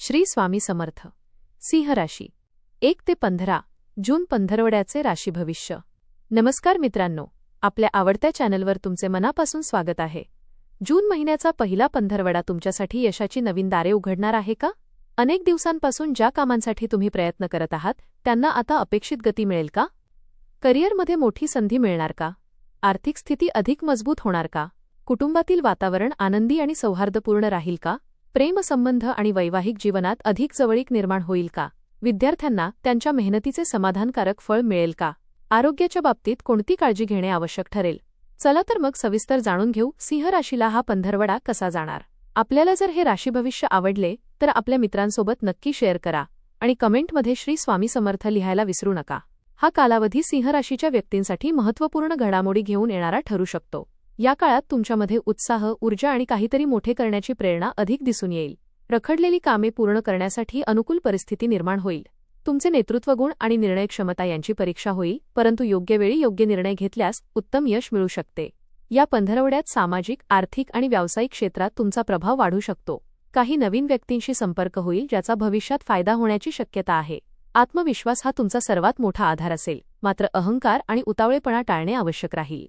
श्री स्वामी समर्थ. सिंह राशी 1 ते 15 जून पंधरवड्याचे राशी भविष्य. नमस्कार मित्रांनो, आपल्या आवडत्या चॅनलवर तुमचे मनापासून स्वागत आहे. जून महिन्याचा पहिला पंधरवडा तुमच्यासाठी यशाची नवीन दारे उघडणार आहे का? अनेक दिवसांपासून ज्या कामांसाठी तुम्ही प्रयत्न करत आहात त्यांना आता अपेक्षित गती मिळेल का? करिअरमध्ये मोठी संधी मिळणार का? आर्थिक स्थिती अधिक मजबूत होणार का? कुटुंबातील वातावरण आनंदी आणि सौहार्दपूर्ण राहील का? प्रेमसंबंध आणि वैवाहिक जीवनात अधिक जवळीक निर्माण होईल का? विद्यार्थ्यांना त्यांच्या मेहनतीचे समाधानकारक फळ मिळेल का? आरोग्याच्या बाबतीत कोणती काळजी घेणे आवश्यक ठरेल? चला तर मग सविस्तर जाणून घेऊ सिंह राशीला हा पंधरवडा कसा जाणार. आपल्याला जर हे राशी भविष्य आवडले तर आपल्या मित्रांसोबत नक्की शेअर करा आणि कमेंटमध्ये श्री स्वामी समर्थ लिहायला विसरू नका. हा कालावधी सिंह राशीच्या व्यक्तींसाठी महत्त्वपूर्ण घडामोडी घेऊन येणारा ठरू शकतो. या काळात तुमच्यामध्ये उत्साह, ऊर्जा आणि काहीतरी मोठे करण्याची प्रेरणा अधिक दिसून येईल. रखडलेली कामे पूर्ण करण्यासाठी अनुकूल परिस्थिती निर्माण होईल. तुमचे नेतृत्वगुण आणि निर्णय क्षमता यांची परीक्षा होईल, परंतु योग्य वेळी योग्य निर्णय घेतल्यास उत्तम यश मिळू शकते. या पंधरवड्यात सामाजिक, आर्थिक आणि व्यावसायिक क्षेत्रात तुमचा प्रभाव वाढू शकतो. काही नवीन व्यक्तींशी संपर्क होईल ज्याचा भविष्यात फायदा होण्याची शक्यता आहे. आत्मविश्वास हा तुमचा सर्वात मोठा आधार असेल, मात्र अहंकार आणि उतावळेपणा टाळणे आवश्यक राहील.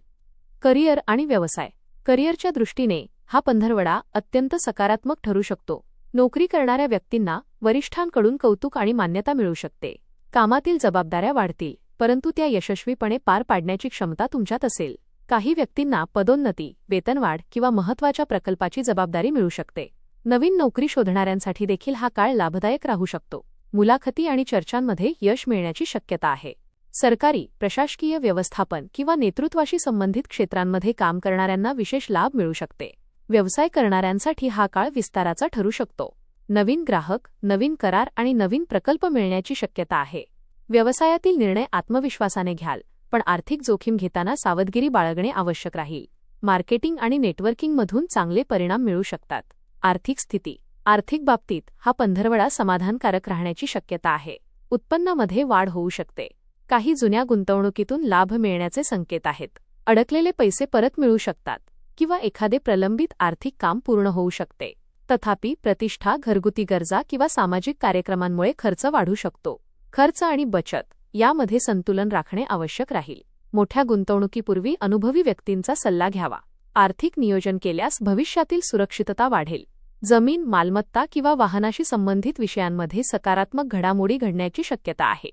करिअर आणि व्यवसाय. करिअरच्या दृष्टीने हा पंधरवडा अत्यंत सकारात्मक ठरू शकतो. नोकरी करणाऱ्या व्यक्तींना वरिष्ठांकडून कौतुक आणि मान्यता मिळू शकते. कामातील जबाबदाऱ्या वाढतील, परंतु त्या यशस्वीपणे पार पाडण्याची क्षमता तुमच्यात असेल. काही व्यक्तींना पदोन्नती, वेतनवाढ किंवा महत्त्वाच्या प्रकल्पाची जबाबदारी मिळू शकते. नवीन नोकरी शोधणाऱ्यांसाठी देखील हा काळ लाभदायक राहू शकतो. मुलाखती आणि चर्चांमध्ये यश मिळण्याची शक्यता आहे. सरकारी, प्रशासकीय व्यवस्थापन किंवा नेतृत्वाशी संबंधित क्षेत्रांमध्ये काम करणाऱ्यांना विशेष लाभ मिळू शकते. व्यवसाय करणाऱ्यांसाठी हा काळ विस्ताराचा ठरू शकतो. नवीन ग्राहक, नवीन करार आणि नवीन प्रकल्प मिळण्याची शक्यता आहे. व्यवसायातील निर्णय आत्मविश्वासाने घ्याल, पण आर्थिक जोखीम घेताना सावधगिरी बाळगणे आवश्यक राहील. मार्केटिंग आणि नेटवर्किंगमधून चांगले परिणाम मिळू शकतात. आर्थिक स्थिती. आर्थिक बाबतीत हा पंधरवडा समाधानकारक राहण्याची शक्यता आहे. उत्पन्नामध्ये वाढ होऊ शकते. काही जुन्या गुंतवणुकीतून लाभ मिळण्याचे संकेत आहेत. अडकलेले पैसे परत मिळू शकतात किंवा एखादे प्रलंबित आर्थिक काम पूर्ण होऊ शकते. तथापि प्रतिष्ठा, घरगुती गरजा किंवा सामाजिक कार्यक्रमांमुळे खर्च वाढू शकतो. खर्च आणि बचत यामध्ये संतुलन राखणे आवश्यक राहील. मोठ्या गुंतवणुकीपूर्वी अनुभवी व्यक्तींचा सल्ला घ्यावा. आर्थिक नियोजन केल्यास भविष्यातील सुरक्षितता वाढेल. जमीन, मालमत्ता किंवा वाहनाशी संबंधित विषयांमध्ये सकारात्मक घडामोडी घडण्याची शक्यता आहे.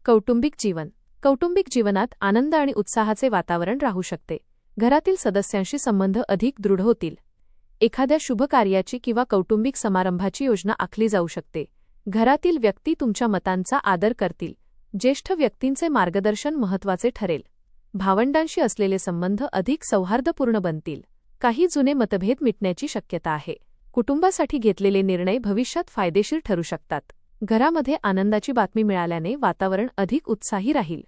कौटुंबिक जीवन. कौटुंबिक जीवनात आनंद आणि उत्साहाचे वातावरण राहू शकते. घरातील सदस्यांशी संबंध अधिक दृढ होतील. एखाद्या शुभ कार्याची किंवा कौटुंबिक समारंभाची योजना आखली जाऊ शकते. घरातील व्यक्ती तुमच्या मतांचा आदर करतील. ज्येष्ठ व्यक्तींचे मार्गदर्शन महत्त्वाचे ठरेल. भावंडांशी असलेले संबंध अधिक सौहार्दपूर्ण बनतील. काही जुने मतभेद मिटण्याची शक्यता आहे. कुटुंबासाठी घेतलेले निर्णय भविष्यात फायदेशीर ठरू शकतात. घरामध्ये आनंदाची बातमी मिळाल्याने वातावरण अधिक उत्साही राहील.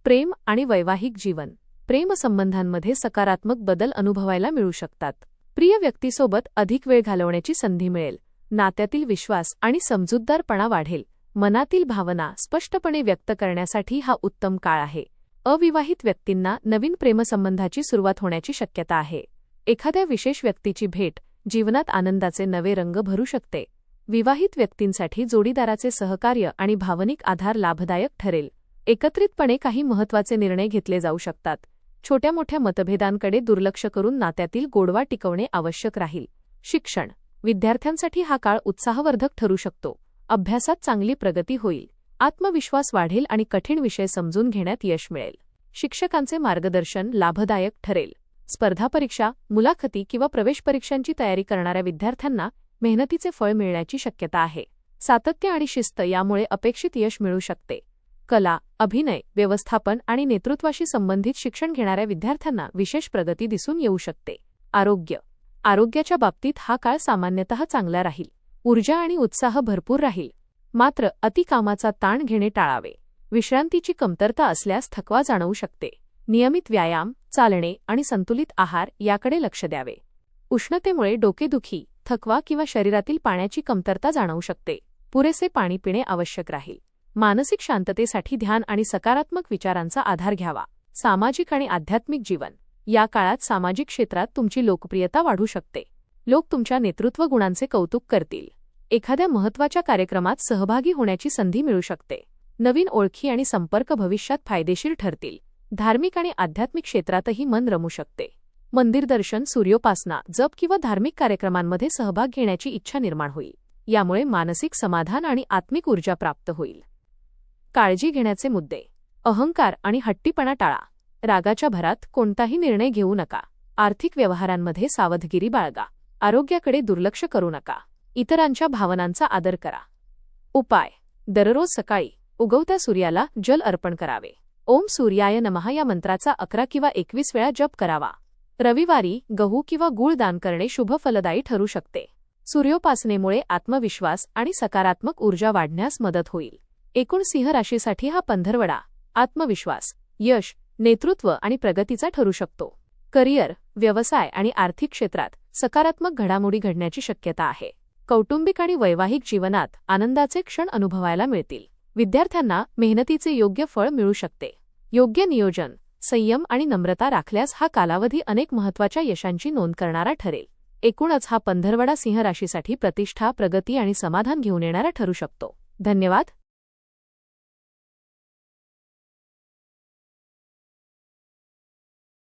प्रेम आणि वैवाहिक जीवन. प्रेमसंबंधांमध्ये सकारात्मक बदल अनुभवायला मिळू शकतात. प्रिय व्यक्तीसोबत अधिक वेळ घालवण्याची संधी मिळेल. नात्यातील विश्वास आणि समजूतदारपणा वाढेल. मनातील भावना स्पष्टपणे व्यक्त करण्यासाठी हा उत्तम काळ आहे. अविवाहित व्यक्तींना नवीन प्रेमसंबंधाची सुरुवात होण्याची शक्यता आहे. एखाद्या विशेष व्यक्तीची भेट जीवनात आनंदाचे नवे रंग भरू शकते. विवाहित व्यक्तींसाठी जोडीदाराचे सहकार्य आणि भावनिक आधार लाभदायक ठरेल. एकत्रितपणे काही महत्त्वाचे निर्णय घेतले जाऊ शकतात. छोट्या मोठ्या मतभेदांकडे दुर्लक्ष करून नात्यातील गोडवा टिकवणे आवश्यक राहील. शिक्षण. विद्यार्थ्यांसाठी हा काळ उत्साहवर्धक ठरू शकतो. अभ्यासात चांगली प्रगती होईल. आत्मविश्वास वाढेल आणि कठीण विषय समजून घेण्यात यश मिळेल. शिक्षकांचे मार्गदर्शन लाभदायक ठरेल. स्पर्धा परीक्षा, मुलाखती किंवा प्रवेश परीक्षांची तयारी करणाऱ्या विद्यार्थ्यांना मेहनतीचे फळ मिळण्याची शक्यता आहे. सातत्य आणि शिस्त यामुळे अपेक्षित यश मिळू शकते. कला, अभिनय, व्यवस्थापन आणि नेतृत्वाशी संबंधित शिक्षण घेणाऱ्या विद्यार्थ्यांना विशेष प्रगती दिसून येऊ शकते. आरोग्य. आरोग्याच्या बाबतीत हा काळ सामान्यतः चांगला राहील. ऊर्जा आणि उत्साह भरपूर राहील. मात्र अतिकामाचा ताण घेणे टाळावे. विश्रांतीची कमतरता असल्यास थकवा जाणवू शकते. नियमित व्यायाम, चालणे आणि संतुलित आहार याकडे लक्ष द्यावे. उष्णतेमुळे डोकेदुखी, थकवा किंवा शरीरातील पाण्याची कमतरता जाणवू शकते. पुरेसे पाणी पिणे आवश्यक राहील. मानसिक शांततेसाठी ध्यान आणि सकारात्मक विचारांचा आधार घ्यावा. सामाजिक आणि आध्यात्मिक जीवन. या काळात सामाजिक क्षेत्रात तुमची लोकप्रियता वाढू शकते. लोक तुमच्या नेतृत्व गुणांचे कौतुक करतील. एखाद्या महत्त्वाच्या कार्यक्रमात सहभागी होण्याची संधी मिळू शकते. नवीन ओळखी आणि संपर्क भविष्यात फायदेशीर ठरतील. धार्मिक आणि आध्यात्मिक क्षेत्रातही मन रमू शकते. मंदिर दर्शन, सूर्योपासना, जप किंवा धार्मिक कार्यक्रमांमध्ये सहभाग घेण्याची इच्छा निर्माण होईल. यामुळे मानसिक समाधान आणि आत्मिक ऊर्जा प्राप्त होईल. काळजी घेण्याचे मुद्दे. अहंकार आणि हट्टीपणा टाळा. रागाच्या भरात कोणताही निर्णय घेऊ नका. आर्थिक व्यवहारांमध्ये सावधगिरी बाळगा. आरोग्याकडे दुर्लक्ष करू नका. इतरांच्या भावनांचा आदर करा. उपाय. दररोज सकाळी उगवत्या सूर्याला जल अर्पण करावे. ओम सूर्याय नमः या मंत्राचा 11 किंवा 21 वेळा जप करावा. रविवारी गहू किंवा गूळ दान करणे शुभ फलदायी ठरू शकते. सूर्योपासनेमुळे आत्मविश्वास आणि सकारात्मक ऊर्जा वाढण्यास मदत होईल. एकूण सिंह राशीसाठी हा पंधरवडा आत्मविश्वास, यश, नेतृत्व आणि प्रगतीचा ठरू शकतो. करिअर, व्यवसाय आणि आर्थिक क्षेत्रात सकारात्मक घडामोडी घडण्याची शक्यता आहे. कौटुंबिक आणि वैवाहिक जीवनात आनंदाचे क्षण अनुभवायला मिळतील. विद्यार्थ्यांना मेहनतीचे योग्य फळ मिळू शकते. योग्य नियोजन, संयम आणि नम्रता राखल्यास हा कालावधी अनेक महत्त्वाच्या यशांची नोंद करणारा ठरेल. एकूणच हा पंधरवडा सिंह राशीसाठी प्रतिष्ठा, प्रगती आणि समाधान घेऊन येणारा ठरू शकतो. धन्यवाद.